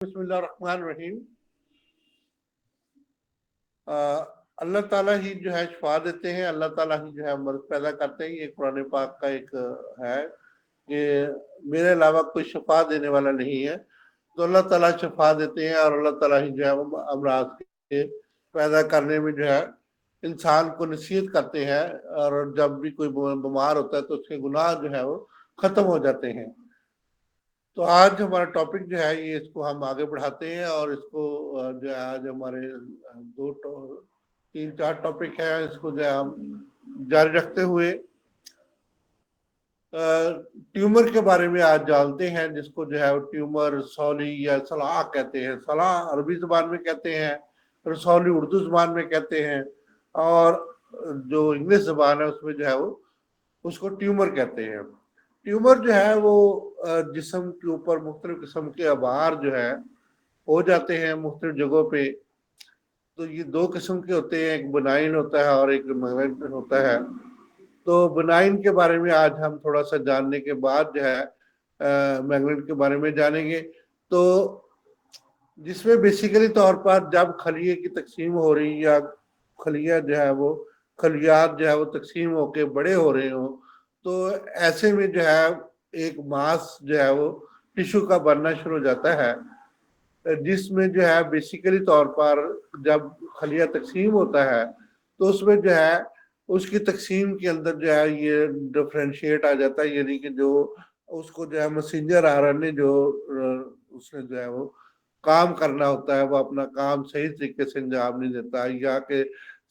बिस्मिल्लाहिर्रहमानिर्रहीम। अल्लाह ताला ही जो है शिफा देते हैं, अल्लाह ताला ही जो है मर्द पैदा करते हैं। ये कुरान पाक का एक है कि मेरे अलावा कोई शिफा देने वाला नहीं है। तो अल्लाह ताला शिफा देते हैं और अल्लाह ताला ही जो है अमराज के पैदा करने में जो है इंसान को नसीहत करते हैं। और जब भी कोई बीमार होता है तो उसके गुनाह जो है वो खत्म हो जाते हैं। तो आज हमारा टॉपिक जो है ये इसको हम आगे बढ़ाते हैं और इसको जो है आज हमारे तीन चार टॉपिक है, इसको जो है हम जारी रखते हुए ट्यूमर के बारे में आज जानते हैं, जिसको जो है ट्यूमर रसौली या सलाह कहते हैं। सलाह अरबी जुबान में कहते हैं, रसौली उर्दू जुबान में कहते हैं, और जो इंग्लिश जुबान है उसमें जो है वो उसको ट्यूमर कहते हैं। ट्यूमर जो है वो जिस्म के ऊपर मुख्तलिफ किस्म के आभार जो है हो जाते हैं मुख्तलिफ जगहों पे। तो ये दो किस्म के होते हैं, एक बनाइन होता है और एक मैग्नेट होता है। तो बनाइन के बारे में आज हम थोड़ा सा जानने के बाद जो है मैग्नेट के बारे में जानेंगे। तो जिसमें बेसिकली तौर पर जब खलिए की तकसीम हो रही या खलिया जो है वो खलियात जो है वो तकसीम होके बड़े हो रहे हो, तो ऐसे में जो है एक मास जो है वो टिश्यू का बनना शुरू हो जाता है, जिसमें जो है बेसिकली तौर पर जब खलिया तकसीम होता है तो उसमें जो है उसकी तकसीम के अंदर जो है ये डिफ्रेंशिएट आ जाता है। यानी कि जो उसको जो है मैसेंजर आरएनए जो उसने जो है वो काम करना होता है वो अपना काम सही तरीके से अंजाम नहीं देता। या कि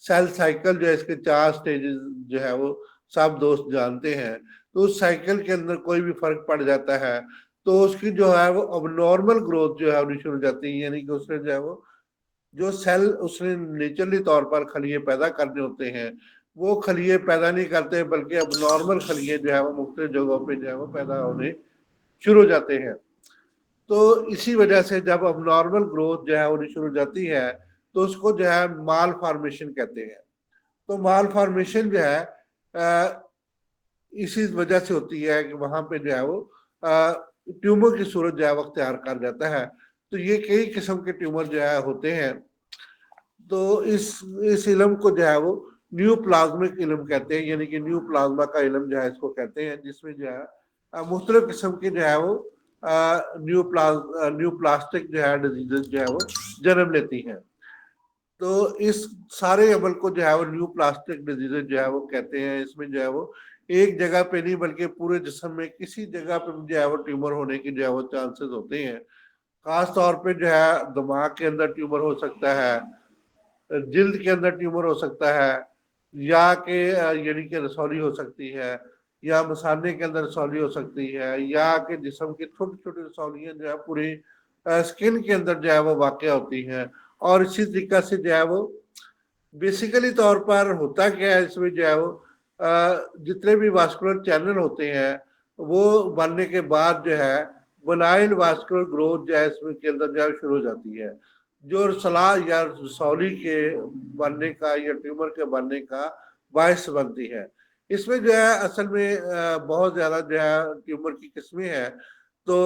सेल साइकिल जो है इसके चार स्टेजेस जो है वो सब दोस्त जानते हैं। तो उस साइकिल के अंदर कोई भी फर्क पड़ जाता है तो उसकी जो है वो अब नॉर्मल ग्रोथ जो है होनी शुरू हो जाती है। यानी कि उसने जो है वो जो सेल उसने नेचुरली तौर पर खलिए पैदा करने होते हैं वो खलिए पैदा नहीं करते, बल्कि अब नॉर्मल खलिए जो है वो मुख्तलिफ जगहों पे जो है वो पैदा होने शुरू हो जाते हैं। तो इसी वजह से जब अब नॉर्मल ग्रोथ जो है होनी शुरू हो जाती है तो उसको जो है माल फॉर्मेशन कहते हैं। तो माल फॉर्मेशन जो है इसी वजह से होती है कि वहां पे जो है वो ट्यूमर की सूरत जो है वो अख्तियार कर जाता है। तो ये कई किस्म के ट्यूमर जो है होते हैं। तो इस इलम को जो है वो न्यू प्लाज्मिक इलम कहते हैं, यानी कि न्यू प्लाज्मा का इलम जो है इसको कहते हैं, जिसमें जो है मुख्तलिफ किस्म की जो है वो न्यू प्लास्टिक जो है डिजीजेज जो है वो जन्म लेती हैं। तो इस सारे अमल को जो है वो न्यू प्लास्टिक डिजीजेज जो है वो कहते हैं। इसमें जो है वो एक जगह पे नहीं बल्कि पूरे जिस्म में किसी जगह पे जो है वो ट्यूमर होने की जो है वो चांसेस होते हैं। खास तौर पे जो है दिमाग के अंदर ट्यूमर हो सकता है, जिल्द के अंदर ट्यूमर हो सकता है, या के यानी कि रसौली हो सकती है, या मसाने के अंदर रसौली हो सकती है, या कि जिस्म की छोटी छोटी रसौलियां जो है पूरी स्किन के अंदर जो है वो वाक़ होती हैं। और इसी तरीका से जो है वो बेसिकली तौर पर होता क्या है, इसमें जो है वो जितने भी वास्कुलर चैनल होते हैं वो बनने के बाद जो है बनाइल वास्कुलर ग्रोथ जो है इसमें के अंदर जो है शुरू हो जाती है, जो सलाह या रसौली के बनने का या ट्यूमर के बनने का बायस बनती है। इसमें जो है असल में बहुत ज़्यादा जो है ट्यूमर की किस्में हैं। तो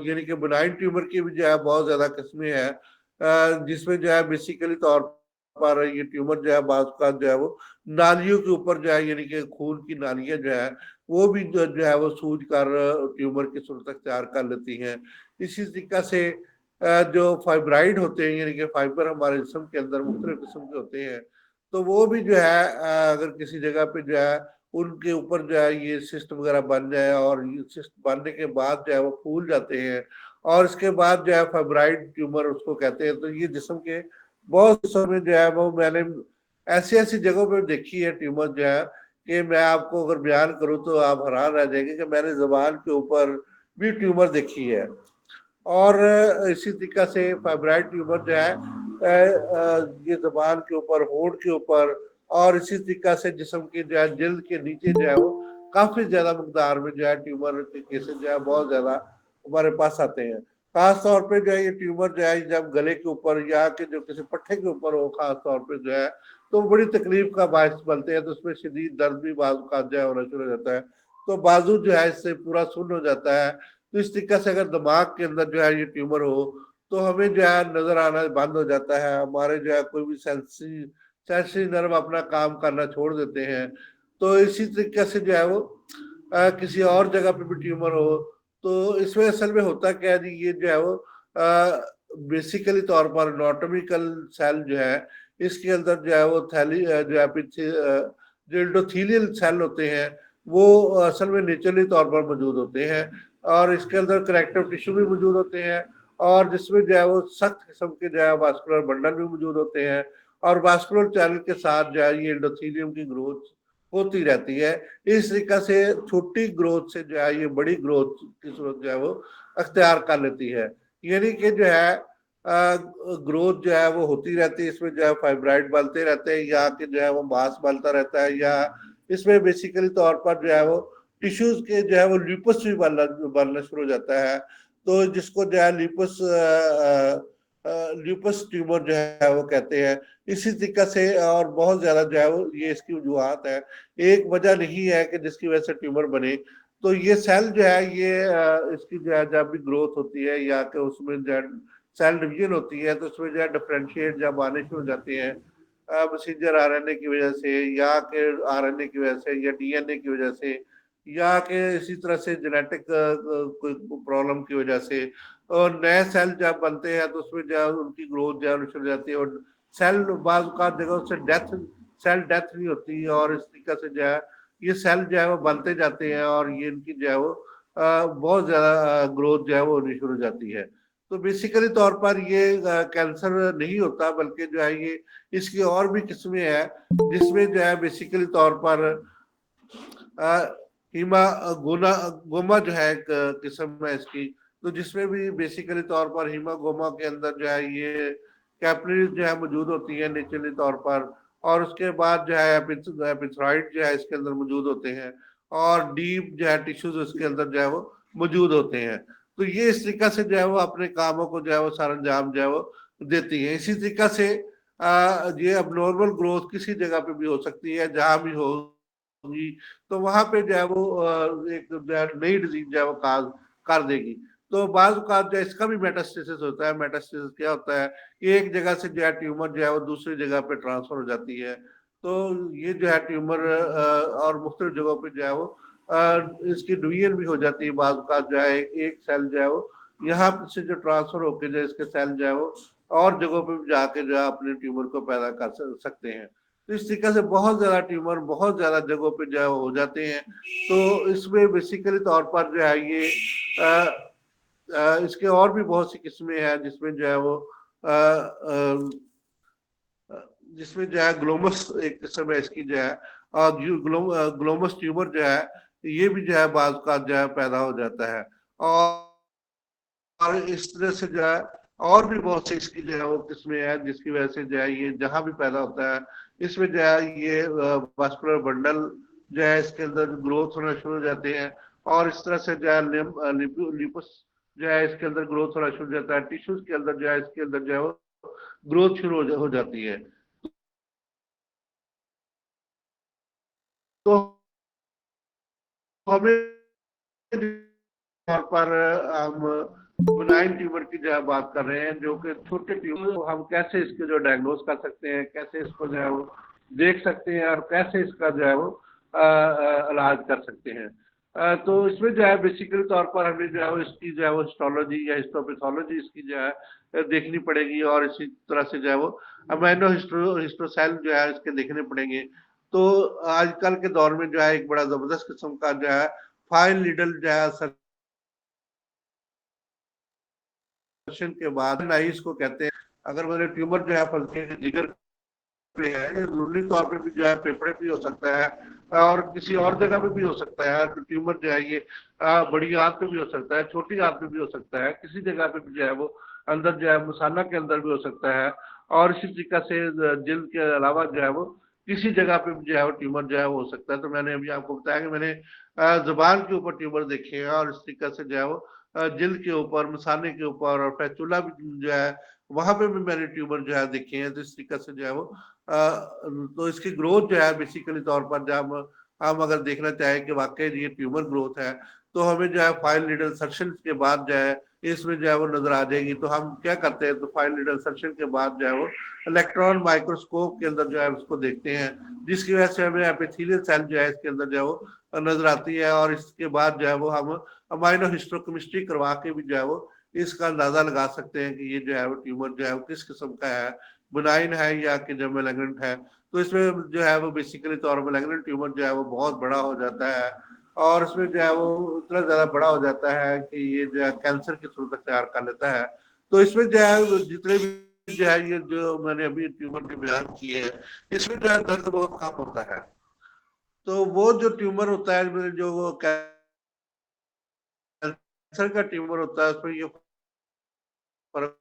यानी कि बनाइन ट्यूमर की भी जो है बहुत ज़्यादा किस्में हैं, जिसमें जो है बेसिकली तौर पर ये ट्यूमर जो है बाज़ का जो है वो नालियों के ऊपर जो है, यानी कि खून की नालियां जो है वो भी जो है वो सूज कर ट्यूमर की सूरत अख्तियार कर लेती हैं। इसी तरीका से जो फाइब्राइड होते हैं, यानी कि फाइबर हमारे जिस्म के अंदर मुख्तलिफ किस्म के होते हैं, तो वो भी जो है अगर किसी जगह पे जो है उनके ऊपर जो है ये सिस्ट वगैरह बन जाए और ये सिस्ट बनने के बाद जो है वो फूल जाते हैं और इसके बाद जो है फाइब्राइड ट्यूमर उसको कहते हैं। तो ये जिस्म के बहुत समय जो है वो मैंने ऐसी ऐसी जगहों पे देखी है ट्यूमर जो है कि मैं आपको अगर बयान करूं तो आप हैरान रह जाएंगे कि मैंने जबान के ऊपर भी ट्यूमर देखी है। और इसी तरीका से फाइब्राइड ट्यूमर जो है ये जबान के ऊपर, होंठ के ऊपर, और इसी तरीका से जिस्म के जो है जल्द के नीचे जो है वो काफी ज्यादा मकदार में जो है ट्यूमर के केसेस जो है बहुत ज्यादा हमारे पास आते हैं। खास तौर पे जो है ये ट्यूमर जो है जब गले के ऊपर या कि जो किसी पट्टे के ऊपर हो खास तौर पे जो है तो बड़ी तकलीफ का बायस बनते हैं। तो उसमें शदीद दर्द भी बाजू का जो है होना शुरू हो जाता है, तो बाजू जो है इससे पूरा सुन्न हो जाता है। तो इस तरीके से अगर दिमाग के अंदर जो है ये ट्यूमर हो तो हमें जो है नजर आना बंद हो जाता है, हमारे जो है कोई भी सेंसरी नर्व अपना काम करना छोड़ देते हैं। तो इसी तरीके से जो है वो किसी और जगह पे भी ट्यूमर हो, तो इसमें असल में होता क्या है जी, ये जो है वो बेसिकली तौर पर एनाटॉमिकल सेल जो है, इसके अंदर जो है वो थैली जो है पीछे जो एंडोथेलियल सेल होते हैं वो असल में नेचुरली तौर पर मौजूद होते हैं, और इसके अंदर कनेक्टिव टिश्यू भी मौजूद होते हैं, और जिसमें जो है वो सख्त किस्म के जो है वास्कुलर बंडल भी मौजूद होते हैं, और वास्कुलर चैनल के साथ जो है ये एंडोथेलियम की ग्रोथ होती रहती है। इस तरीके से छोटी ग्रोथ से जो है ये बड़ी ग्रोथ की सूरत जो है वो अख्तियार कर लेती है। यानी कि जो है ग्रोथ जो है वो होती रहती है, इसमें जो है फाइब्राइड बनते रहते हैं, या कि जो है वो मांस बनता रहता है, या इसमें बेसिकली तौर पर जो है वो टिश्यूज के जो है वो ल्यूपस भी बनना शुरू हो जाता है। तो जिसको जो है ल्यूपस ट्यूमर जो है वो कहते हैं। इसी तरीके से और बहुत ज्यादा जो है वो ये इसकी वजूहत है, एक वजह नहीं है कि जिसकी वजह से ट्यूमर बने। तो ये सेल जो है ये इसकी जो है जब भी ग्रोथ होती है या कि उसमें जो है सेल डिवीजन होती है, तो उसमें जो है डिफरेंशिएट जब आने शुरू हो जाते हैं मैसेंजर आरएनए की वजह से, या के आरएनए की वजह से, या डीएनए की वजह से, या के इसी तरह से जेनेटिक कोई प्रॉब्लम की वजह से, और नए सेल जब बनते हैं तो उसमें जो है उनकी ग्रोथ जो है शुरू हो जाती है, और सेल बाज का जगह से डेथ सेल डेथ नहीं होती, और इस तरीके से जो है ये सेल जो है वो बनते जाते हैं, और ये इनकी जो है वो बहुत ज्यादा ग्रोथ जो है वो होनी शुरू हो जाती है। तो बेसिकली तौर पर ये कैंसर नहीं होता, बल्कि जो है ये इसकी और भी किस्में हैं, जिसमें जो है बेसिकली तौर पर हीमा गोना गोमा जो है एक किस्म है इसकी, तो जिसमें भी बेसिकली तौर पर हीमागोमा के अंदर जो है ये कैपिलरीज जो है मौजूद होती है नेचुरली तौर पर, और उसके बाद जो है एपिथ्राइड जो है इसके अंदर मौजूद होते हैं, और डीप जो है टिश्यूज उसके अंदर जो है वो मौजूद होते हैं। तो ये इस तरीका से जो है वो अपने कामों को जो है वो सरंजाम जो है वो देती है। इसी तरीका से ये अब नॉर्मल ग्रोथ किसी जगह पे भी हो सकती है, जहां भी होगी तो वहां पे जो है वो एक नई डिजीज जो है वो काज कर देगी। तो बाज का जो इसका भी मेटास्टेसिस होता है। मेटास्टेसिस क्या होता है, एक जगह से जो है ट्यूमर जो है वो दूसरी जगह पे ट्रांसफर हो जाती है। तो ये जो है ट्यूमर और मुख्तलिफ जगहों पे जो है वो इसकी डिवीजन भी हो जाती है। बाज का जो है एक सेल जो है वो यहाँ से जो ट्रांसफर होकर जो इसके सेल जो है वो और जगहों पे जाके जो है अपने ट्यूमर को पैदा कर सकते हैं। तो इस तरीके से बहुत ज्यादा ट्यूमर बहुत ज्यादा जगहों पे जो है हो जाते हैं। तो इसमें बेसिकली तौर पर जो है ये इसके और भी बहुत सी किस्में हैं, जिसमें जो है वो जिसमें जो है ग्लोमस एक किस्म है इसकी जो है, और ग्लोमस ट्यूमर जो है ये भी जो है बाज का जो है पैदा हो जाता है। और इस तरह से जो है और भी बहुत सी इसकी जो है वो किस्में हैं, जिसकी वजह से जो है ये जहां भी पैदा होता है इसमें जो है ये वास्कुलर बंडल जो है इसके अंदर ग्रोथ होना शुरू हो जाते हैं, और इस तरह से जो है लिपस जो है इसके अंदर ग्रोथ होना शुरू हो जाता है, टिश्यूज के अंदर जो है इसके अंदर जो है वो ग्रोथ शुरू हो जाती है। तो हमें तौर पर हम बेनाइन ट्यूमर की जो है बात कर रहे हैं, जो कि छोटे ट्यूमर को हम कैसे इसके जो डायग्नोज कर सकते हैं, कैसे इसको जो है वो देख सकते हैं, और कैसे इसका जो है वो इलाज कर सकते हैं। तो इसमें जो है बेसिकली तौर पर हमें जो है वो इसकी जो है वो हिस्टोलॉजी या हिस्टोपैथोलॉजी इसकी जो है देखनी पड़ेगी, और इसी तरह से जो है वो अमाइनो हिस्टोसेल जो है इसके देखने पड़ेंगे। तो आजकल के दौर में जो है एक बड़ा जबरदस्त किस्म का जो है फाइन नीडल जो है सर्जन के बाद नाइस को कहते हैं। अगर मेरे ट्यूमर जो है फंसके जिगर पे है, ये जरूरी तौर पे भी जो है फेफड़े भी हो सकता है, और किसी और जगह पे भी हो सकता है। तो ट्यूमर जो है ये बड़ी आंत पे भी हो सकता है, छोटी आंत पे भी हो सकता है, किसी जगह पे भी जो है वो अंदर जो है मुसाना के अंदर भी हो सकता है, और इसी तरीके से जिल्द के अलावा जो है वो किसी जगह पे भी जो है वो ट्यूमर जो है वो हो सकता है। तो मैंने अभी आपको बताया कि मैंने जुबान के ऊपर ट्यूमर देखे हैं, और इस तरीके से जो है वो जिल्द के ऊपर, मसाने के ऊपर, और फैचुला भी जो है वहां पे भी मैंने ट्यूमर जो है देखे हैं। तो इस तरीके से जो है वो तो इसकी ग्रोथ जो है बेसिकली तौर पर जब हम अगर देखना चाहें कि वाकई ये ट्यूमर ग्रोथ है, तो हमें जो है फाइन नीडल सक्शन के बाद जो है इसमें जो है वो नजर आ जाएगी। तो हम क्या करते हैं, तो फाइन नीडल सक्शन के बाद जो है वो इलेक्ट्रॉन माइक्रोस्कोप के अंदर जो है उसको देखते हैं, जिसकी वजह से हमें एपिथेलियल सेल जो है इसके अंदर जो है वो नजर आती है। और इसके बाद जो है वो हम अमाइनो हिस्टोकेमिस्ट्री करवा के भी जो है वो इसका अंदाजा लगा सकते हैं कि ये जो है वो ट्यूमर जो है वो किस किस्म का है, बुनाइन है या कि जो मेलिग्नेंट है। तो इसमें जो है वो बेसिकली तौर पर मेलिग्नेंट ट्यूमर जो है वो बहुत बड़ा हो जाता है, और इसमें जो है वो इतना ज्यादा बड़ा हो जाता है कि ये जो है कैंसर की सूरत अख्तियार कर लेता है। तो इसमें जो है जितने भी जो है ये जो मैंने अभी ट्यूमर के बयान किए हैं, इसमें जो है दर्द बहुत कम होता है। तो वो जो ट्यूमर होता है, जो वो कैंसर का ट्यूमर होता है, उसमें ये फर्क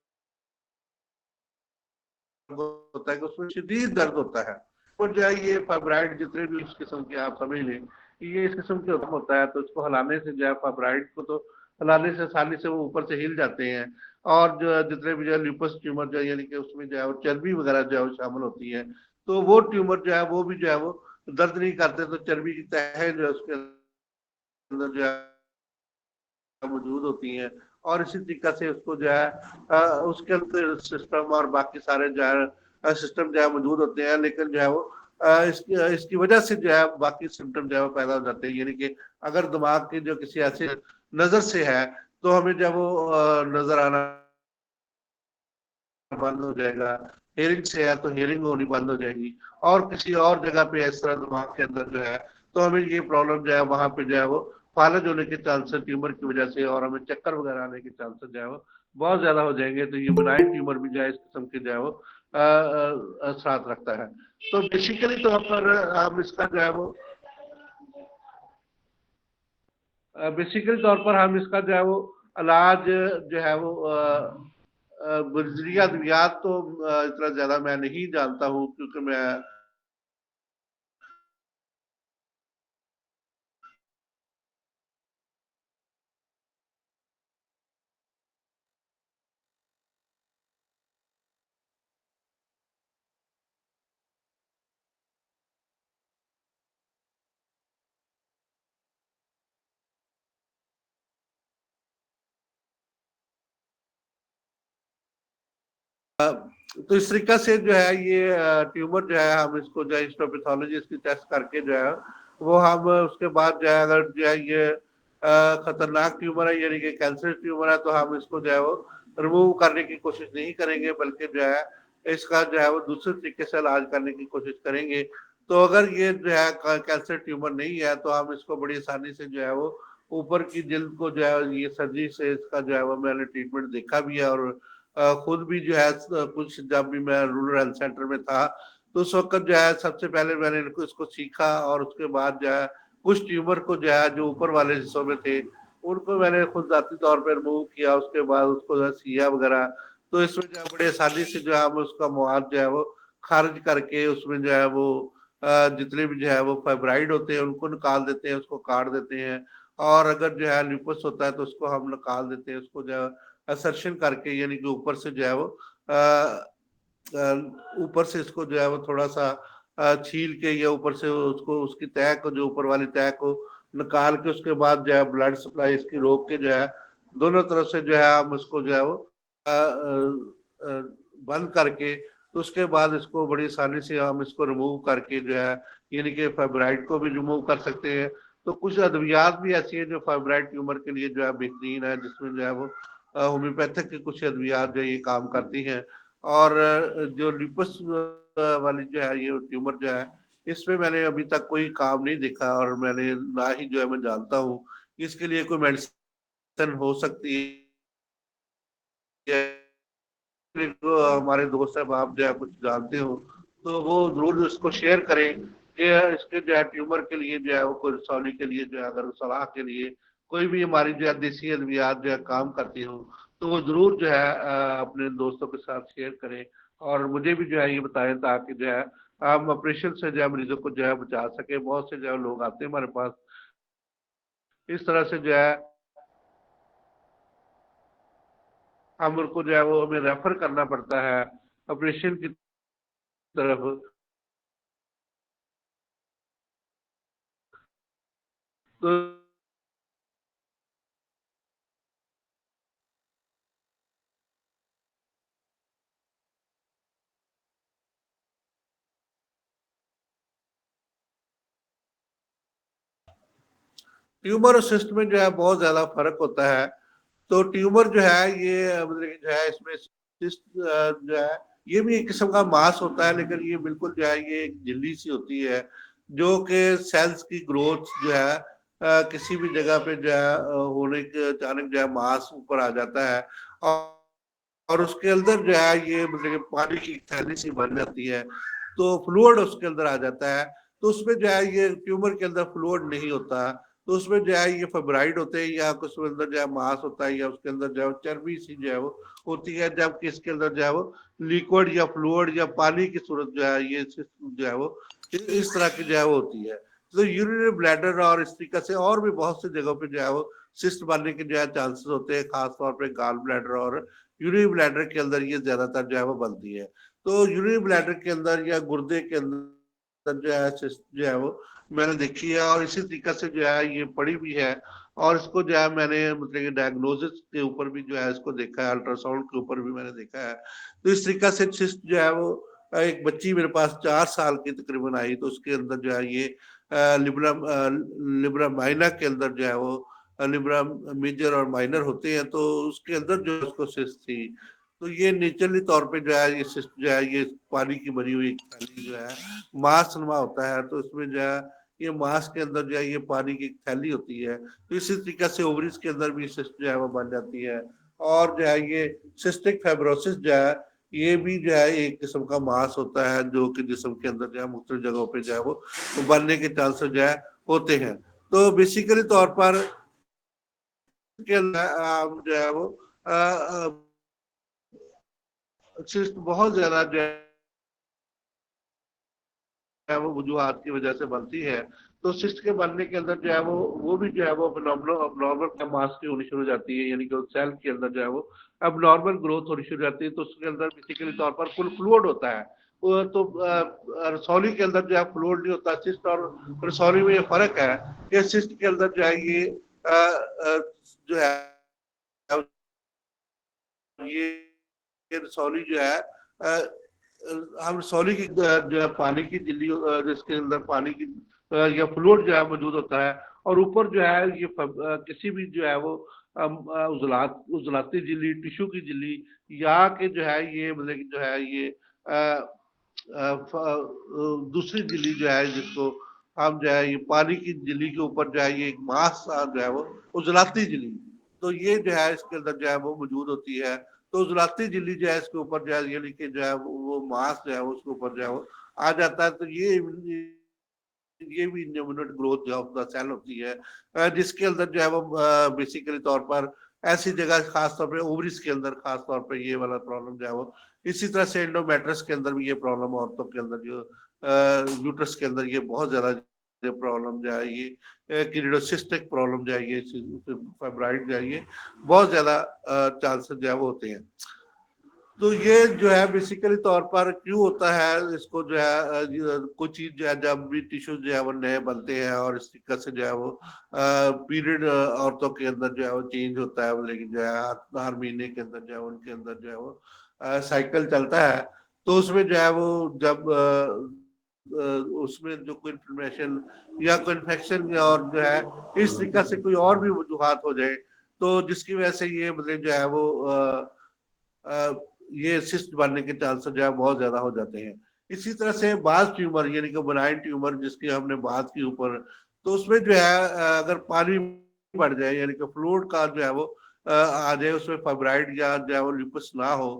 होता है कि उसमें शदीद दर्द होता है। और जो है ये फाइब्राइड जितने भी इस किस्म के आप समझ लें कि ये इस किस्म के होता है, तो इसको हिलाने से जो है फाइब्राइड को तो हिलाने से आसानी से वो ऊपर से हिल जाते हैं। और जो जितने भी जो है ल्यूपस ट्यूमर जो है, यानी कि उसमें जो है वो चर्बी वगैरह जो है वो शामिल होती है, तो वो ट्यूमर जो है वो भी जो है वो दर्द नहीं करते। तो चर्बी की तह जो है उसके अंदर जो है मौजूद होती हैं, और इसी तरीके से उसको जो है उसके अंदर सिस्टम और बाकी सारे जो है सिस्टम जो है मौजूद होते हैं, लेकिन जो है वो इसकी इसकी वजह से जो है बाकी सिम्टम जो है वो पैदा हो जाते हैं। यानी कि अगर दिमाग के जो किसी ऐसे नजर से है, तो हमें जब वो नजर आना बंद हो जाएगा, हेयरिंग से है तो हेयरिंग होनी बंद हो जाएगी, और किसी और जगह पे इस तरह दिमाग के अंदर जो है, तो हमें ये प्रॉब्लम जो है वहां पे जो है वो फालज होने के चांसेस ट्यूमर की वजह से, और हमें चक्कर वगैरह आने के चांसेस जो है वो बहुत ज्यादा हो जाएंगे। तो ये बिनाइन ट्यूमर भी जो है इस किस्म के जो है वो साथ रखता है। तो बेसिकली तौर पर हम इसका जो है वो बेसिकली तौर पर हम इसका जो है वो इलाज जो है वो बुजुर्ग अद्वियात तो इतना ज्यादा मैं नहीं जानता हूँ, क्योंकि मैं तो इस तरीके से जो है ये ट्यूमर जो है हम इसको जो है हिस्टोपैथोलॉजी इसकी टेस्ट करके जो है वो हम उसके बाद जो है अगर जो है ये खतरनाक ट्यूमर है, यानी कि कैंसर ट्यूमर है, तो हम इसको जो है वो रिमूव करने की कोशिश नहीं करेंगे, बल्कि जो है इसका जो है वो दूसरे तरीके से इलाज करने की कोशिश करेंगे। तो अगर ये जो है कैंसर ट्यूमर नहीं है, तो हम इसको बड़ी आसानी से जो है वो ऊपर की जिल्द को जो है ये सर्जरी से इसका जो है वो मैंने ट्रीटमेंट देखा भी है। और खुद भी जो है कुछ जब भी मैं रूरल हेल्थ सेंटर में था, तो उस वक्त जो है सबसे पहले मैंने इनको इसको सीखा, और उसके बाद जो है कुछ ट्यूमर को जो है जो ऊपर वाले हिस्सों में थे उनको मैंने खुद जाती तौर पर रिमूव किया, उसके बाद उसको जो है सिया वगैरह। तो इसमें जो है बड़ी आसानी से जो है हम उसका मवाद जो है वो खारिज करके उसमें जो है वो जितने भी जो है वो फाइब्राइड होते हैं उनको निकाल देते हैं, उसको काट देते हैं। और अगर जो है ल्यूपस होता है तो उसको हम निकाल देते हैं, उसको जो है असर्शन करके, यानी कि ऊपर से जो है वो ऊपर से इसको जो है वो थोड़ा सा छील के, या ऊपर से उसको उसकी तह को, जो ऊपर वाली तह को निकाल के, उसके बाद जो है ब्लड सप्लाई इसकी रोक के जो है दोनों तरफ से जो है हम उसको जो है वो बंद करके, तो उसके बाद इसको बड़ी आसानी से हम इसको रिमूव करके जो है, यानी कि फाइब्राइड को भी रिमूव कर सकते हैं। तो कुछ अद्वियात भी ऐसी है जो फाइब्राइड ट्यूमर के लिए जो है बेहतरीन है, जिसमें जो है वो होम्योपैथिक की कुछ अद्वियात जो ये काम करती हैं। और जो लिपस वाली जो है ये ट्यूमर जो है, इसमें मैंने अभी तक कोई काम नहीं देखा, और मैंने ना ही जो है मैं जानता हूँ कि इसके लिए कोई मेडिसिन हो सकती है। तो हमारे दोस्त साहब आप जो है कुछ जानते हो, तो वो जरूर इसको शेयर करें कि इसके जो है ट्यूमर के लिए जो है वो कोई रसौली के लिए जो है, अगर सलाह के लिए कोई भी हमारी जो है देसी अद्वियात जो है काम करती हो, तो वो जरूर जो है अपने दोस्तों के साथ शेयर करें, और मुझे भी जो है ये बताएं, ताकि जो है हम ऑपरेशन से जो है मरीजों को जो है बचा सके। बहुत से जो है लोग आते हैं हमारे पास इस तरह से जो है, हम उनको जो है वो हमें रेफर करना पड़ता है ऑपरेशन की तरफ। तो ट्यूमर और सिस्ट में जो है बहुत ज्यादा फर्क होता है। तो ट्यूमर जो है ये मतलब कि जो है इसमें सिस्ट जो है ये भी एक किस्म का मास होता है, लेकिन ये बिल्कुल जो है ये एक झिल्ली सी होती है जो कि सेल्स की ग्रोथ जो है किसी भी जगह पे जो है होने के अचानक जो है मास ऊपर आ जाता है, और उसके अंदर जो है ये मतलब कि पानी की थैली सी बन जाती है, तो फ्लूइड उसके अंदर आ जाता है। तो उसमें जो है ये ट्यूमर के अंदर फ्लूइड नहीं होता, तो उसमें जो है ये फाइब्राइड होते हैं या कुछ अंदर जो है मांस होता है या उसके अंदर जो है चर्बी सी जो है वो होती है, जबकि इसके अंदर जो है वो लिक्विड या फ्लूइड या पानी की सूरत जो है ये जो है वो इस तरह की जो है वो होती है। तो यूरिनरी ब्लैडर और इस तरीके से और भी बहुत सी जगहों पे जो है वो सिस्ट बनने के जो है चांसेस होते हैं, खासतौर पर गाल ब्लैडर और यूरिनरी ब्लैडर के अंदर ये ज्यादातर जो है वो बनती है। तो यूरिनरी ब्लैडर के अंदर या गुर्दे के अंदर जो है सिस्ट जो है वो मैंने देखी है, और इसी तरीके से जो है ये पड़ी भी है। और इसको जो है मैंने मतलब कि डायग्नोसिस के ऊपर भी जो है इसको देखा है, अल्ट्रासाउंड के ऊपर भी मैंने देखा है। तो इस तरीके से सिस्ट जो है वो एक बच्ची मेरे पास 4 साल की तकरीबन आई, तो उसके अंदर जो है ये लिब्रा लिब्रा माइना के अंदर जो है वो लिब्रा मेजर और माइनर होते हैं, तो उसके अंदर जो उसको सिस्ट थी। तो ये नेचुरली तौर पे जो है ये सिस्ट जो है ये पानी की बनी हुई थैली जो है मांस नुमा होता है, तो इसमें जो है ये मांस के अंदर जो है ये पानी की थैली होती है। तो इसी तरीके से ओवरीज के अंदर भी सिस्ट जो है वो बन जाती है। और जो है ये सिस्टिक फाइब्रोसिस जो है ये भी जो है एक किस्म का मांस होता है जो कि जिस्म के अंदर जो है मुख्तलिफ जगहों पे जो है वो बनने के चांसेस जो है होते हैं। तो बेसिकली तौर पर के अंदर जो है वो सिस्ट बहुत ज्यादा जो है वो वजूहात की वजह से बनती है। तो सिस्ट के बनने के अंदर जो है वो भी जो है वो अबनॉर्मल मास की होनी शुरू हो जाती है, यानी कि सेल के अंदर जो है वो अबनॉर्मल ग्रोथ होनी शुरू हो जाती है। तो उसके अंदर बेसिकली तौर पर फुल फ्लूइड होता है। वो तो रसौली के अंदर जो है फ्लूइड नहीं होता। सिस्ट और रसौली में ये फर्क है कि सिस्ट के अंदर जो है ये जो है ये रसौली जो है हम रसौली की जो है पानी की झिल्ली जिसके अंदर पानी की या फ्लूइड जो है मौजूद होता है, और ऊपर जो है ये किसी भी जो है वो उजलाती झिल्ली, टिश्यू की झिल्ली, या के जो है ये मतलब कि जो है ये दूसरी झिल्ली जो है जिसको हम जो है ये पानी की झिल्ली के ऊपर जो है ये एक मांस जो है वो उजलाती झिल्ली, तो ये जो है इसके अंदर जो है वो मौजूद होती है। तो उजलाती झिल्ली जो है इसके ऊपर जो है यानी कि जो है वो मांस जो है उसके ऊपर जो है वो आ जाता है। तो ये भी इम्यूनिटी ग्रोथ जो ऑफ द सेल होती है, जिसके अंदर जो है वो बेसिकली तौर पर ऐसी जगह खास तौर पे ओवरीज के अंदर खास तौर पे ये वाला प्रॉब्लम जो है वो, इसी तरह से एंडोमेट्रस के अंदर भी ये प्रॉब्लम, औरतों के अंदर जो यूट्रस के अंदर ये बहुत ज्यादा प्रॉब्लम जो है ये किरीडोसिस्टिक प्रॉब्लम जो है ये फाइब्राइड जो है ये बहुत ज्यादा चांसेस जो है वो होते हैं। तो ये जो है बेसिकली तौर पर क्यों होता है, इसको जो है कुछ चीज जो है जब भी टिश्यू जो है वो नए बनते हैं और इस तरीके से जो है वो पीरियड औरतों के अंदर जो है वो चेंज होता है, लेकिन जो है हर महीने के अंदर जो है उनके अंदर जो है वो साइकिल चलता है। तो उसमें जो है वो जब उसमें जो कोई इन्फ्लेमेशन या कोई इन्फेक्शन और जो है इस तरीके से कोई और भी वजूहत हो जाए, तो जिसकी वजह से ये मतलब जो है वो ये सिस्ट बनने के चांसेस जो है बहुत ज्यादा हो जाते हैं। इसी तरह से बाज ट्यूमर यानी कि बनाइन ट्यूमर जिसकी हमने बात की ऊपर, तो उसमें जो है अगर पानी बढ़ जाए यानी कि फ्लूइड का जो है वो आ जाए, उसमें फाइब्राइड या जो है वो लिपस ना हो,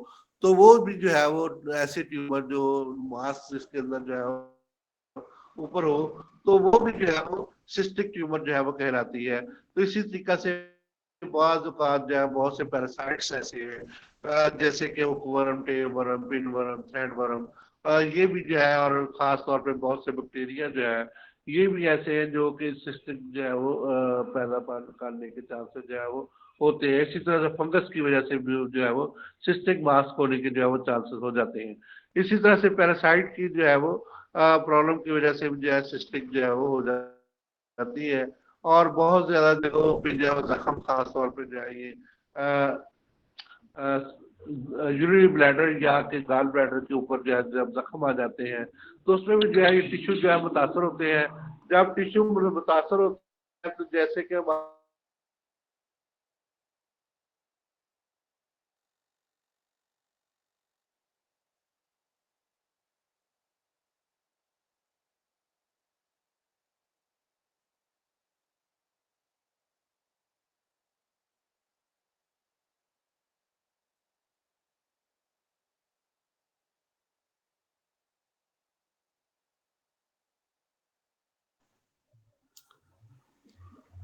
तो वो भी जो है वो ऐसे ट्यूमर जो मास जिसके अंदर जो है ऊपर हो, तो वो भी जो है वो सिस्टिक ट्यूमर जो है वो कहलाती है। तो इसी तरीके से बाज औकात जो है बहुत से पैरासाइट्स ऐसे हैं जैसे कि worm, tail worm, pin worm, thread worm, ये भी जो है, और खास तौर पे बहुत से बैक्टीरिया जो है ये भी ऐसे हैं जो कि सिस्टिक जो है वो पैदा करने के चांसेस जो है वो होते हैं। इसी तरह से फंगस की वजह से भी जो है वो सिस्टिक मास्क होने के जो है वो चांसेस हो जाते हैं। इसी तरह से पैरासाइट की जो है वो प्रॉब्लम की वजह से भी जो है सिस्टिक जो है वो हो जाती है। और बहुत ज्यादा जगहों पे जो है जख्म खास तौर पे जो है ये यूरिनरी ब्लैडर या के गाल ब्लैडर के ऊपर जो है जब जख्म आ जाते हैं, तो उसमें भी जो है ये टिश्यू जो है मुतासर होते हैं। जब टिश्यू मुतासर होते तो जैसे कि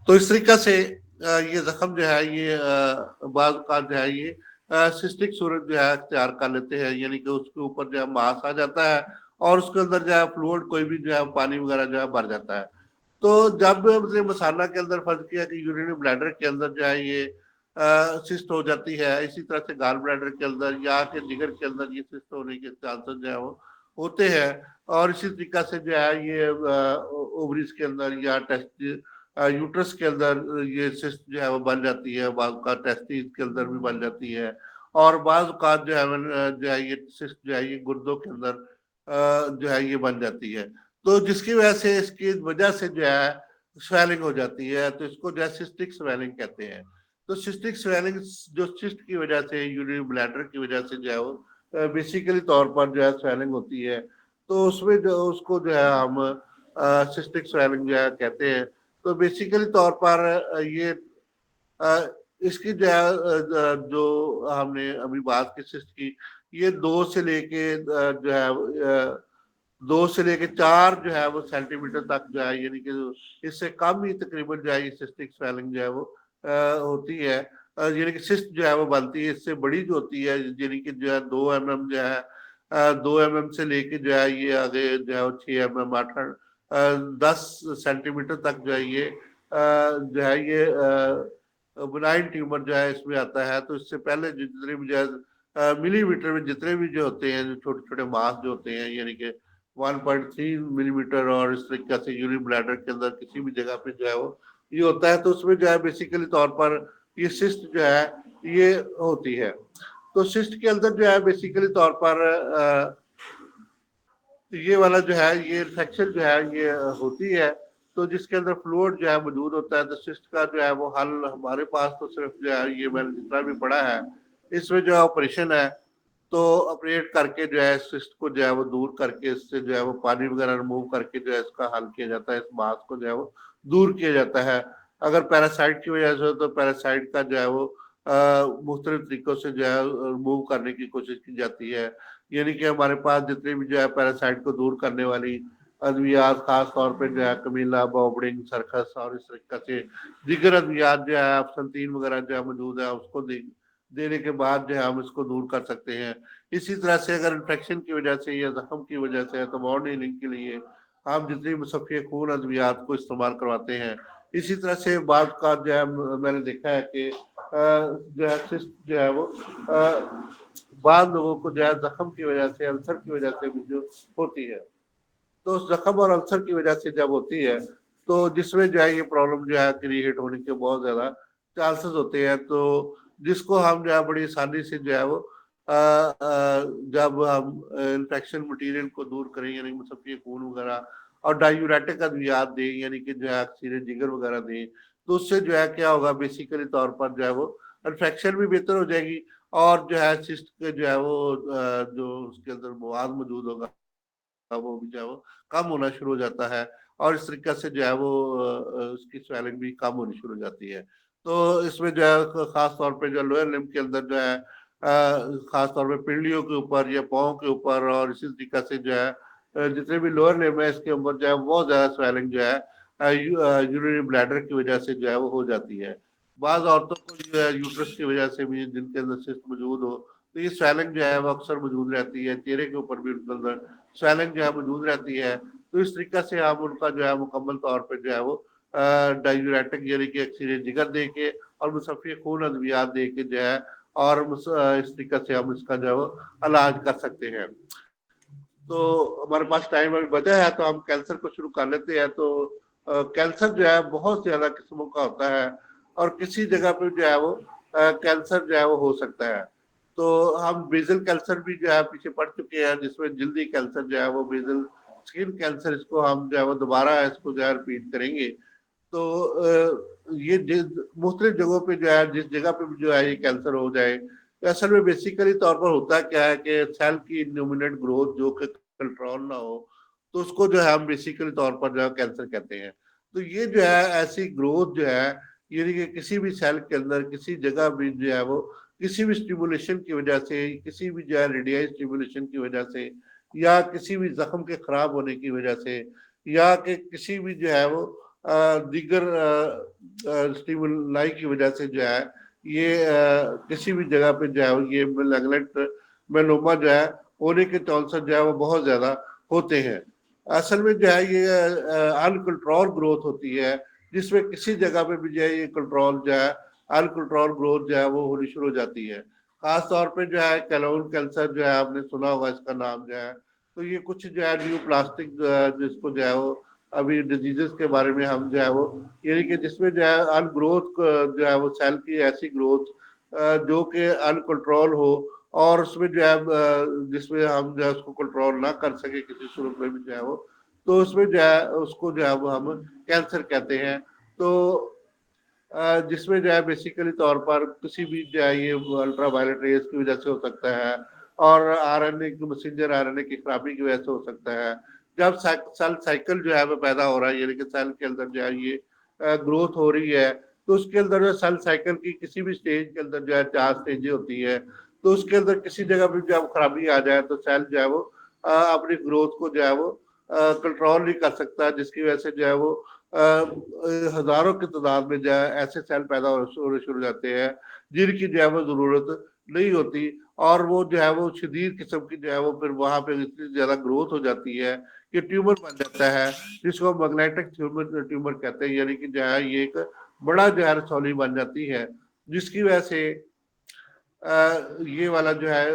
तो इस तरीका से ये जख्म जो है ये बाज़ औक़ात जो है ये सिस्टिक सूरत जो है अख्तियार कर लेते हैं, यानी कि उसके ऊपर जो है मांस आ जाता है और उसके अंदर जो है फ्लूइड कोई भी जो है पानी वगैरह जो है भर जाता है। तो जब हमने मसाला के अंदर फर्ज किया कि यूरिनरी ब्लैडर के अंदर जो है ये सिस्ट हो जाती है, इसी तरह से गाल ब्लैडर के अंदर या के जिगर के अंदर ये सिस्ट होने के चांसेस जो है वो होते हैं। और इसी तरीका से जो है ये ओवरीज के अंदर या टेस्ट यूट्रस के अंदर ये सिस्ट जो है वो बन जाती है, बाज़ औक़ात टेस्टिस के अंदर भी बन जाती है और बाज़ औक़ात जो है ये सिस्ट जो है ये गुर्दों के अंदर जो है ये बन जाती है। तो जिसकी वजह से इसकी वजह से जो है स्वेलिंग हो जाती है, तो इसको जो है सिस्टिक स्वेलिंग कहते हैं। तो सिस्टिक स्वेलिंग जो सिस्ट की वजह से यूरिनरी ब्लैडर की वजह से जो है वो बेसिकली तौर पर जो है स्वेलिंग होती है, तो उसमें जो उसको जो है हम सिस्टिक स्वेलिंग जो है कहते हैं। तो बेसिकली तौर पर ये इसकी जो है जो हमने अभी बात की सिस्ट की, ये 2 से लेके 4 जो है वो सेंटीमीटर तक जो है, यानी कि इससे कम ही तकरीबन जो है ये सिस्टिक स्वेलिंग जो है वो होती है। यानी कि सिस्ट जो है वो बनती है, इससे बड़ी जो होती है यानी कि जो है 2 mm जो है 2 mm से लेके जो है ये आगे जो है 6 mm 8 10 सेंटीमीटर तक जो है ये जो है ये बनाइन ट्यूमर जो है इसमें आता है। तो इससे पहले जितने भी जो है मिलीमीटर में जितने भी जो होते हैं, जो छोटे छोटे मास जो होते हैं, यानी कि 1.3 मिलीमीटर और इस तरीके से यूरिन ब्लैडर के अंदर किसी भी जगह पे जो है वो ये होता है, तो उसमें जो है बेसिकली तौर पर ये सिस्ट जो है ये होती है। तो सिस्ट के अंदर जो है बेसिकली तौर पर ये वाला जो है ये इन्फेक्शन जो है ये होती है, तो जिसके अंदर फ्लूइड जो है मौजूद होता है। तो सिस्ट का जो है वो हल हमारे पास तो सिर्फ जो है ये मैंने जितना भी पढ़ा है इसमें जो है ऑपरेशन है, तो ऑपरेट करके जो है सिस्ट को जो है वो दूर करके इससे जो है वो पानी वगैरह रिमूव करके जो है इसका हल किया जाता है, इस मांस को जो है वो दूर किया जाता है। अगर पैरासाइट की वजह से हो तो पैरासाइट का जो है वो मुख्तलिफ तरीकों से जो है रिमूव करने की कोशिश की जाती है। यानी कि हमारे पास जितने भी जो है पैरासाइट को दूर करने वाली अद्वियात खास तौर पे जो है कमीला, बॉबडिंग, सरकस और इस तरीके से दीगर अद्वियात जो है अफसनतीन वगैरह जो है मौजूद है, उसको देने के बाद जो है हम इसको दूर कर सकते हैं। इसी तरह से अगर इन्फेक्शन की वजह से या जख्म की वजह से है तो वार्ड हीलिंग के लिए हम जितनी मुसफ़े खून अद्वियात को इस्तेमाल करवाते हैं। इसी तरह से बाद का जो है मैंने देखा है कि जो है सिस्ट जो है वो बाद लोगों को जो है जख्म की वजह से, अल्सर की वजह से भी जो होती है, तो उस जख्म और अल्सर की वजह से जब होती है तो जिसमें जो है ये प्रॉब्लम जो है क्रिएट होने के बहुत ज्यादा चांसेस होते हैं। तो जिसको हम जो है बड़ी आसानी से जो है वो जब हम इन्फेक्शन मटेरियल को दूर करें, यानी मुसफ़े खून वगैरह और डायूरेटिक अद्वियात दें, यानी कि जो है अक्सीर जिगर वगैरह दें, तो उससे जो है क्या होगा बेसिकली तौर पर जो है वो इन्फेक्शन भी बेहतर हो जाएगी और जो है सिस्ट के जो है वो जो उसके अंदर मवाद मौजूद होगा वो भी जो है वो कम होना शुरू हो जाता है और इस तरीके से जो है वो उसकी स्वेलिंग भी कम होनी शुरू हो जाती है। तो इसमें जो है खास तौर पे जो लोअर लिम्ब के अंदर जो है खास तौर पे पिंडलियों के ऊपर या पाँव के ऊपर और इसी तरीके से जो है जितने भी लोअर लिम्ब है इसके ऊपर जो है बहुत ज्यादा स्वेलिंग जो है यूरिनरी ब्लैडर की वजह से जो है वो हो जाती है। बाज़ औरतों को जो है यूट्रस की वजह से भी जिनके अंदर सिस्ट मौजूद हो तो ये स्वेलिंग जो है वो अक्सर मौजूद रहती है, चेहरे के ऊपर भी उनके अंदर स्वेलिंग जो है मौजूद रहती है। तो इस तरीके से हम उनका जो है मुकम्मल तौर पे जो है वो डायूरेटिक यानी कि अक्सीर जिगर दे के और मुसफ़े खून अद्वियात दे के जो है और इस तरीके से हम इसका जो है वो इलाज कर सकते हैं। तो हमारे पास टाइम अभी बचा है तो हम कैंसर को शुरू कर लेते हैं। तो कैंसर जो है बहुत ज्यादा किस्मों का होता है और किसी जगह पे जो है वो कैंसर जो है वो हो सकता है। तो हम बेजल कैंसर भी जो है पीछे पड़ चुके हैं, जिसमें जल्दी कैंसर जो है वो बेजल स्किन कैंसर, इसको हम जो है वो दोबारा इसको जो है रिपीट करेंगे। तो ये मुख्तलिफ जगहों पे जो है, जिस जगह पे भी जो है ये कैंसर हो जाए, तो असल में बेसिकली तौर पर होता क्या है कि सेल की इन्यूमिनेट ग्रोथ जो कि कंट्रोल ना हो, तो उसको जो है हम बेसिकली तौर पर जो है कैंसर कहते हैं। तो ये जो है ऐसी ग्रोथ जो है, यानी कि किसी भी सेल के अंदर किसी जगह भी जो है वो किसी भी स्टिमुलेशन की वजह से, किसी भी जो है रेडियल स्टिमुलेशन की वजह से, या किसी भी जख्म के खराब होने की वजह से, या कि किसी भी जो है वो दीगर स्टिमुलाई की वजह से जो है ये किसी भी जगह पे जो है ये मैग्नेट मेलोमा जो है होने के चांसेस जो है वो बहुत ज्यादा होते हैं। असल में जो है ये अनकंट्रोल ग्रोथ होती है, जिसमें किसी जगह पे भी जो है ये कंट्रोल जो है अनकंट्रोल ग्रोथ जो है वो होनी शुरू हो जाती है। खास तौर पे जो है कैलोन कैंसर जो है आपने सुना होगा इसका नाम जो है। तो ये कुछ जो है न्यू प्लास्टिक जिसको जो है वो अभी डिजीजेस के बारे में हम जो है वो, यानी कि जिसमें जो है अनग्रोथ जो है वो सेल की ऐसी ग्रोथ जो कि अनकंट्रोल हो, और उसमें जो है जिसमें हम जो है उसको कंट्रोल ना कर सके किसी सूरत में भी जो है वो, तो उसमें जो है उसको जो है वो हम कैंसर कहते हैं। तो जिसमें जो है बेसिकली तौर पर किसी भी जो है ये अल्ट्रा वायलेट रेज की वजह से हो सकता है, और आरएनए की मैसेंजर आरएनए की खराबी की वजह से हो सकता है। जब सेल साइकिल जो है वो पैदा हो रहा है, यानी कि सेल के अंदर जो है ये ग्रोथ हो रही है, तो उसके अंदर जो सेल साइकिल की किसी भी स्टेज के अंदर जो है 4 स्टेजें होती है, तो उसके अंदर किसी जगह भी जब खराबी आ जाए तो सेल जो है वो अपनी ग्रोथ को जो है वो कंट्रोल नहीं कर सकता, जिसकी वजह से जो है वो हजारों की तादाद में जो है ऐसे सेल पैदा होने शुरू हो जाते हैं जिनकी जो है वो जरूरत नहीं होती, और वो जो है वो शदीद किस्म की जो है वो फिर वहां पे इतनी ज्यादा ग्रोथ हो जाती है कि ट्यूमर बन जाता है, जिसको मैग्नेटिक ट्यूमर ट्यूमर कहते हैं। यानी कि जो है ये एक बड़ा जो है रसौली बन जाती है, जिसकी वजह से ये वाला जो है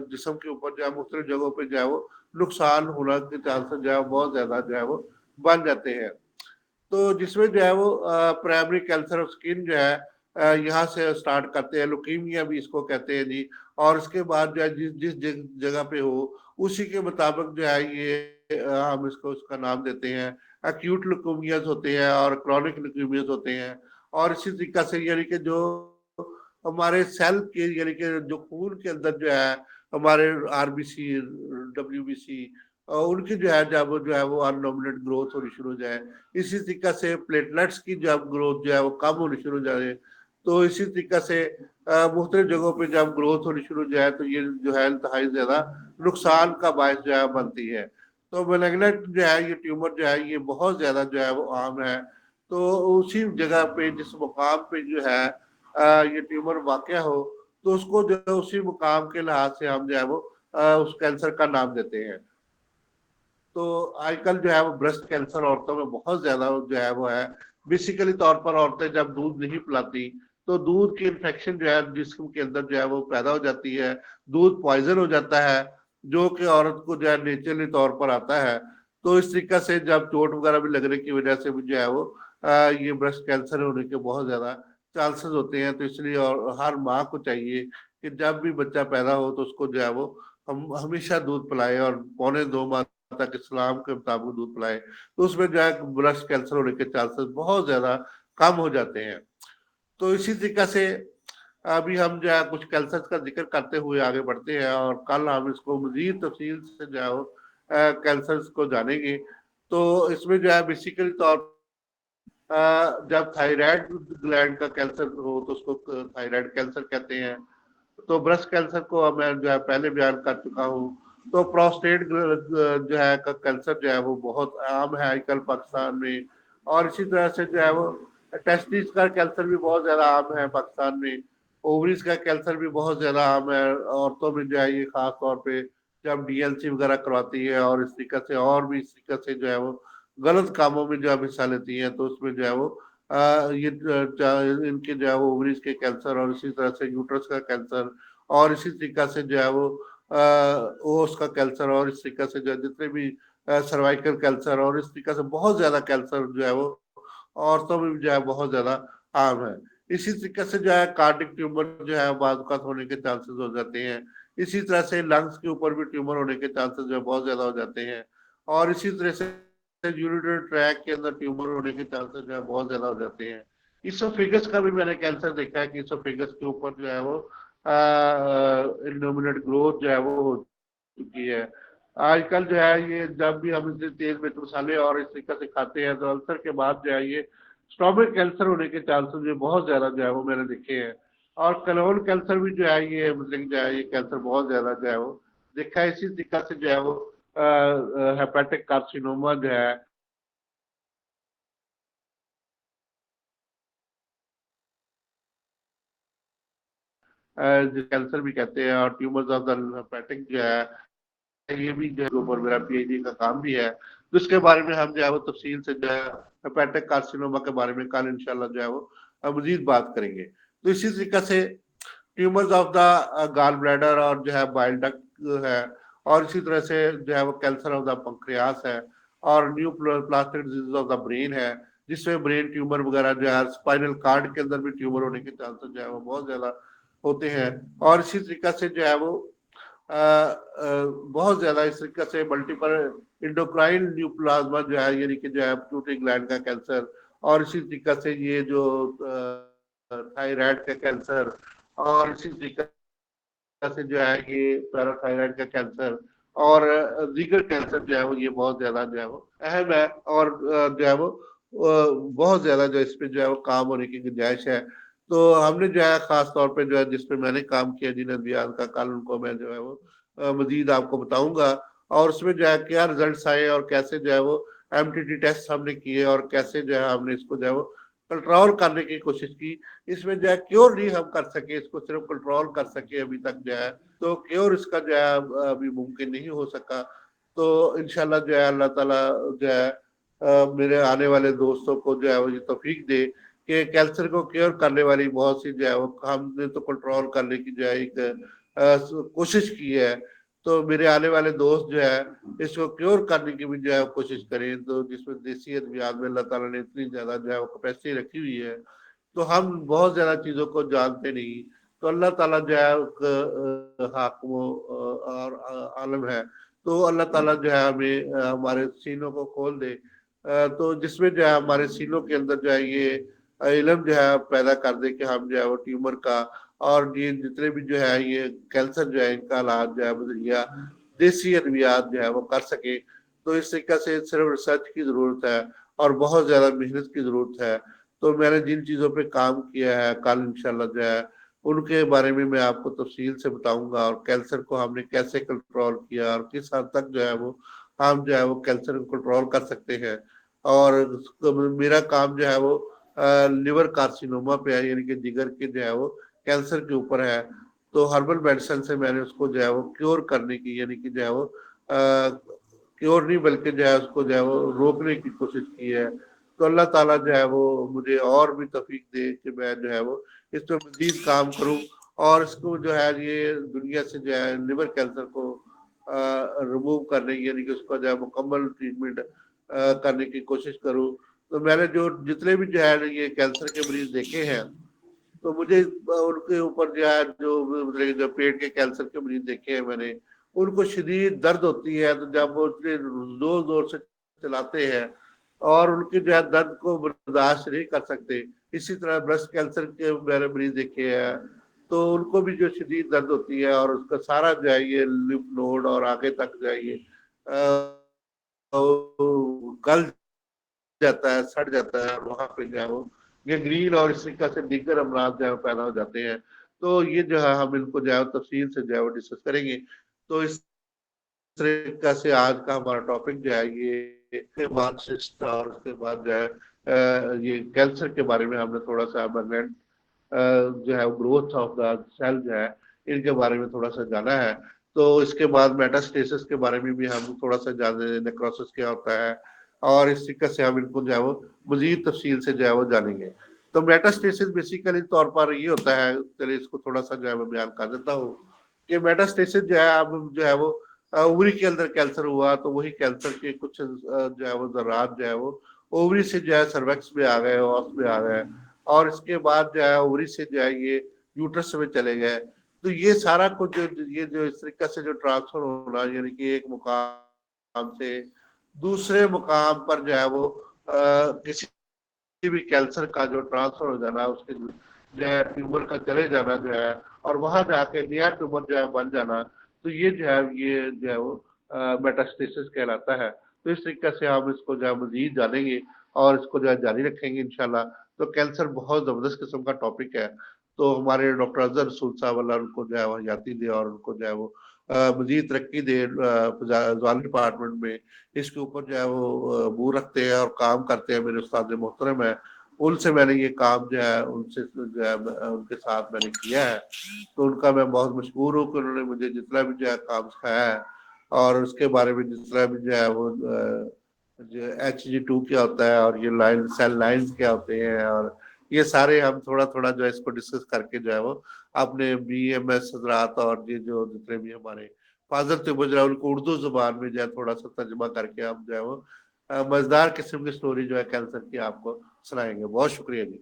जिस्म के ऊपर जो है मुख्तलिफ जगहों पे जो है वो नुकसान होने के चांसेस जो है बहुत ज्यादा जो है वो बन जाते हैं। तो जिसमें जो है वो प्राइमरी कैंसर ऑफ स्किन जो है यहाँ से स्टार्ट करते हैं, लुकीमिया भी इसको कहते हैं जी। और उसके बाद जो है जिस जिस जगह पे हो उसी के मुताबिक जो है ये हम इसको उसका नाम देते हैं। एक्यूट लुकीमियाज होते हैं और क्रॉनिक लुकीमियाज होते हैं। और इसी तरीके से यानी कि जो हमारे सेल के यानी कि जो खून के अंदर जो है हमारे आरबीसी डब्ल्यूबीसी उनकी जो है जब जो है वो अनडोमिनेट ग्रोथ होनी शुरू हो जाए, इसी तरीके से प्लेटलेट्स की जब ग्रोथ जो है वो कम होनी शुरू हो जाए, तो इसी तरीके से मुख्तलिफ जगहों पे जब ग्रोथ होनी शुरू हो जाए तो ये जो है इंतहाई ज्यादा नुकसान का बायस जो है बनती है। तो मेलेग्नेंट जो है ये ट्यूमर जो है ये बहुत ज्यादा जो है वो आम है। तो उसी जगह पे जिस मुकाम पे जो है ये ट्यूमर वाक़या हो, तो उसको जो है उसी मुकाम के लिहाज से हम जो है वो उस कैंसर का नाम देते हैं। तो आजकल जो है वो ब्रेस्ट कैंसर औरतों में बहुत ज्यादा जो है वो है। बेसिकली तौर पर औरतें जब दूध नहीं पिलाती तो दूध की इन्फेक्शन जो है जिस्म के अंदर जो है वो पैदा हो जाती है, दूध पॉइजन हो जाता है, जो कि औरत को जो है नेचुरली तौर पर आता है। तो इस तरीके से जब चोट वगैरह भी लगने की वजह से भी जो है वो ये ब्रेस्ट कैंसर होने के बहुत ज्यादा चांसेस होते हैं। तो इसलिए और हर माँ को चाहिए कि जब भी बच्चा पैदा हो तो उसको जो है वो हम हमेशा दूध पिलाएं, और पौने 2 माह तक इस्लाम के मुताबिक दूध पिलाएं, तो उसमें जो है ब्रेस्ट कैंसर होने के चांसेस बहुत ज्यादा कम हो जाते हैं। तो इसी तरीके से अभी हम जो है कुछ कैंसर का जिक्र करते हुए आगे बढ़ते हैं, और कल हम इसको मजीद तफसील से जो है कैंसर को जानेंगे। तो इसमें जो है बेसिकली तौर जब थायराइड ग्लैंड का कैंसर हो तो उसको थायराइड कैंसर कहते हैं। तो ब्रेस्ट कैंसर को मैं जो है पहले बयान कर चुका हूँ। तो प्रोस्टेट जो है का कैंसर जो है वो बहुत आम है आजकल पाकिस्तान में। और इसी तरह से जो है वो टेस्टिस का कैंसर भी बहुत ज्यादा आम है पाकिस्तान में। ओवरीज का कैंसर भी बहुत ज्यादा आम है औरतों में जो है ये खास तौर पे जब डीएलसी वगैरह करवाती है, और इस तरीके से और भी इस तरीके से जो है वो गलत कामों में जो है हिस्सा लेती है, तो उसमें जो है वो ये इनके जो है वो ओवरीज के कैंसर, और इसी तरह से यूट्रस का कैंसर, और इसी तरीके से जो है वो ओस का कैंसर, और इस तरीके से जो है जितने भी सर्वाइकल कैंसर, और इस तरीके से बहुत ज्यादा कैंसर जो है वो औरतों में भी जो है बहुत ज्यादा आम है। इसी तरीके से जो है कार्डिक ट्यूमर जो है बाज़ होने के चांसेस हो जाते हैं। इसी तरह से लंग्स के ऊपर भी ट्यूमर होने के चांसेस जो है बहुत ज्यादा हो जाते हैं। और इसी तरह से यूरिनरी ट्रैक के अंदर ट्यूमर होने के चांसेस जो है बहुत ज्यादा हो जाते हैं। इसोफेगस का भी मैंने कैंसर देखा है कि इसोफेगस के ऊपर जो है वो इंडोमिनेट ग्रोथ जो है वो हो चुकी है। आजकल जो है ये जब भी हम इसे तेल मिर्च मसाले और इस तरीके से खाते हैं तो अल्सर के बाद जो है ये स्टोमक कैंसर होने के चांसेस जो बहुत ज्यादा जो है वो मैंने देखे हैं। और कलोन कैंसर भी जो है ये मतलब जो है ये कैंसर बहुत ज्यादा जो है वो देखा है। इसी तरीके से जो है वो हेपेटिक कार्सिनोमा जो है जो कैंसर भी कहते हैं, और ट्यूमर्स ऑफ द हेपेटिक जो है ये भी जो है ऊपर मेरा पीएचडी का काम भी है। तो इसके बारे में हम जो है वो तफसील से जो है हेपेटिक कार्सिनोमा के बारे में कल इंशाल्लाह जो है वो मजीद बात करेंगे। तो इसी तरीके से tumours of the gall bladder और जो है बाइल डक्ट है, और इसी तरह से जो है वो कैंसर ऑफ द पंक्रियास है, और new plastic disease of the brain है, जिसमें ब्रेन ट्यूमर वगैरह जो है स्पाइनल कार्ड के अंदर भी ट्यूमर होने के चांसेस जो है वो बहुत ज्यादा होते हैं। और इसी तरीके से जो है वो बहुत ज्यादा इस तरीके से मल्टीपल इंडोक्राइन न्यूप्लाज्मा जो है यानी कि जो है प्यूटरी ग्लैंड का कैंसर, और इसी तरीके से ये जो थायराइड का कैंसर, और इसी तरीके से जो है ये पैराथायराइड का कैंसर और दीगर कैंसर जो है वो ये बहुत ज्यादा जो है वो अहम है। और जो है वो बहुत ज्यादा जो इस पे जो है वो काम होने की गुंजाइश है। तो हमने जो है खास तौर पे जो है जिस पे मैंने काम किया जिन अद्वियात का, कल उनको मैं जो है वो मजीद आपको बताऊंगा। और उसमें जो है क्या रिजल्ट्स आए और कैसे जो है वो एमटीटी टेस्ट हमने किए और कैसे जो है हमने इसको जो है वो कंट्रोल करने की कोशिश की। इसमें जो है क्योर नहीं हम कर सके, इसको सिर्फ कंट्रोल कर सके अभी तक जो है, तो क्योर इसका जो है अभी मुमकिन नहीं हो सका। तो इंशाल्लाह जो है अल्लाह ताला जो है मेरे आने वाले दोस्तों को जो है वो ये तौफीक दे कि कैंसर को क्योर करने वाली बहुत सी जो है वो हमने तो कंट्रोल करने की जो है एक कोशिश की है। तो मेरे आने वाले दोस्त जो है इसको क्योर करने की भी जो है कोशिश करें, तो जिसमें देसी अद्वियात में अल्लाह ताला ने इतनी ज्यादा जो है वो कैपेसिटी रखी हुई है, तो हम बहुत ज्यादा चीजों को जानते नहीं। तो अल्लाह ताला जो है हाकिम और आलम है। तो अल्लाह ताला जो है हमें हमारे सीनों को खोल दे, तो जिसमें जो है हमारे सीनों के अंदर जो है ये इल्म जो है पैदा कर दे कि हम जो है वो ट्यूमर का और ये जितने भी जो है ये कैंसर जो है इनका इलाज जो है या देसी अद्वियात जो है वो कर सके। तो इस तरीके से सिर्फ रिसर्च की जरूरत है और बहुत ज्यादा मेहनत की जरूरत है। तो मैंने जिन चीजों पे काम किया है कल इंशाल्लाह जो है उनके बारे में मैं आपको तफसील से बताऊंगा, और कैंसर को हमने कैसे कंट्रोल किया और किस हद तक जो है वो हम जो है वो कैंसर को कंट्रोल कर सकते हैं। और मेरा काम जो है वो लिवर कार्सिनोमा पे है, यानी कि जिगर के जो है वो कैंसर के ऊपर है। तो हर्बल मेडिसिन से मैंने उसको जो है वो क्योर करने की यानी कि जो है वो क्योर नहीं बल्कि जो है उसको जो है वो रोकने की कोशिश की है। तो अल्लाह ताला जो है वो मुझे और भी तौफीक दे कि मैं जो है वो इस पर मजीद काम करूं, और इसको जो है ये दुनिया से जो है लिवर कैंसर को रिमूव करने की यानी कि उसका जो है मुकम्मल ट्रीटमेंट करने की कोशिश करूं। तो मैंने जो जितने भी जो है ये कैंसर के मरीज देखे हैं, तो मुझे उनके ऊपर जो है जो मतलब जो पेट के कैंसर के मरीज देखे हैं मैंने, उनको शदीद दर्द होती है। तो जब वो इतने जोर जोर से चलाते हैं और उनके जो है दर्द को बर्दाश्त नहीं कर सकते। इसी तरह ब्रेस्ट कैंसर के मैंने मरीज देखे हैं, तो उनको भी जो शदीद दर्द होती है और उसका सारा जो है ये लिम्फ नोड और आगे तक जो है ये गल जाता है, सड़ जाता है, और वहां पे जो है वो गैंग्रीन और इस तरीके से दीगर अमराज जो है पैदा हो जाते हैं। तो ये जो है हम इनको जो है तफसील से जो है वो डिस्कस करेंगे। तो इस तरीके से आज का हमारा टॉपिक जो है ये के बाद सिस्ट और उसके बाद जो है ये कैंसर के बारे में हमने थोड़ा सा अमेंडमेंट जो है ग्रोथ ऑफ द सेल जो है इनके बारे में थोड़ा सा जाना है। तो इसके बाद मेटास्टेसिस के बारे में भी हम थोड़ा सा जाने, नेक्रोसिस क्या होता है, और इस तरीके से हम इनको जो है वो मजीद तफसील से जो है वो जानेंगे। तो मेटास्टेसिस बेसिकली तौर पर ये होता है, चलिए इसको थोड़ा सा जो है मैं बयान कर देता हूँ कि मेटास्टेसिस जो है अब जो है वो ओवरी के अंदर कैंसर हुआ तो वही कैंसर के कुछ जो है वो जरात जो है वो ओवरी से जो है सर्वेक्स में आ गए, ऑस में आ गए, और इसके बाद जो है ओवरी से जो है ये यूट्रस में चले गए। तो ये सारा कुछ जो ये जो इस तरीके से जो ट्रांसफर होना यानी कि एक मुकाम से दूसरे मुकाम पर जो है वो किसी भी कैंसर का जो ट्रांसफर हो जाना, उसके जो है ट्यूमर का चले जाना जो है, और वहां जाके नया ट्यूमर जो है बन जाना, तो ये जो है वो मेटास्टेसिस कहलाता है। तो इस तरीके से हम इसको जो है मजीद जानेंगे और इसको जो है जारी रखेंगे इंशाल्लाह। तो कैंसर बहुत जबरदस्त किस्म का टॉपिक है। तो हमारे डॉक्टर अजहर रसूल साहब अल्लाह उनको जो है वो हयाती दे और उनको जो है वो मजीद तरक्की दे जवान डिपार्टमेंट में इसके ऊपर जो है वो मुंह रखते हैं और काम करते हैं। मेरे उस्ताद मोहतरम है, उनसे मैंने ये काम जो है उनसे जो है उनके साथ मैंने किया है। तो उनका मैं बहुत मशहूर हूँ कि उन्होंने मुझे जितना भी जो है काम सिखाया है और उसके बारे में जितना भी जो है वो जो HG2 क्या होता है और ये लाइन सेल लाइंस क्या होते हैं, और ये सारे हम थोड़ा थोड़ा जो है इसको डिस्कस करके जो है वो अपने BMS हजरात और ये जो जितने भी हमारे फाजल थे गुजरा उनको उर्दू जुबान में जो है थोड़ा सा तर्जुमा करके हम जो है वो मजेदार किस्म की स्टोरी जो है कैंसर की आपको सुनाएंगे। बहुत शुक्रिया जी।